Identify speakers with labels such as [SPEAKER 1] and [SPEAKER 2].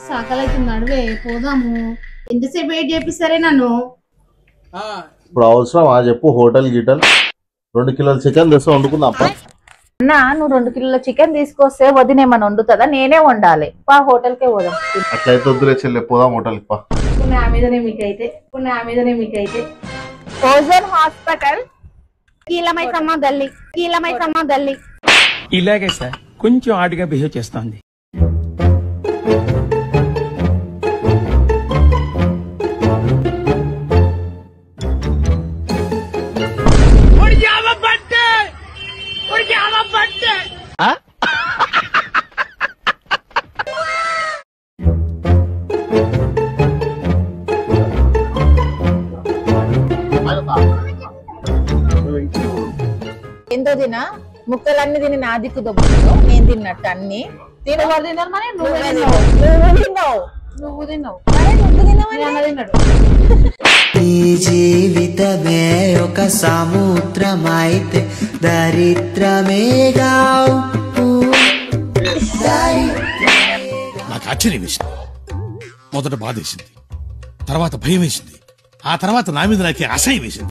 [SPEAKER 1] సాకలు అవుతుంది నడువే పోదాము. ఎంతసేపు వెయిట్ చేపిస్తారే నన్ను?
[SPEAKER 2] ఇప్పుడు అవసరం చెప్పు. హోటల్ గిటల్ 2 కిలోల చికెన్ తెస్తా వండుకుందాం.
[SPEAKER 3] అన్నా నువ్వు 2 కిలోల చికెన్ తీసుకొస్తే వదినేమని వండుతుందా? నేనే వండాలి. పా హోటల్కే పోదాం.
[SPEAKER 2] అట్లయితే వద్దులే చెల్లె, పోదాం హోటల్కి పా.
[SPEAKER 1] నా మీదనే మీకైతే
[SPEAKER 3] ఓజోన్ హాస్పిటల్
[SPEAKER 1] కీలమైసమ్మ గల్లి
[SPEAKER 4] ఇలాగే సార్ కొంచెం ఆడిగా బిహేవ్ చేస్తోంది.
[SPEAKER 3] ఎంతో తినా ముక్కలన్నీ తిని నా దిక్కు దొబ్బుతున్నావు. నేను తిన్నట్టు అన్ని
[SPEAKER 5] నీ జీవితమే ఒక సముద్రమైతే దరిద్రమేగా.
[SPEAKER 6] నాకు ఆశ్చర్యం వేసింది. మొదట బాధ వేసింది, తర్వాత భయం వేసింది, ఆ తర్వాత నా మీద నాకే అసహ్యం వేసింది.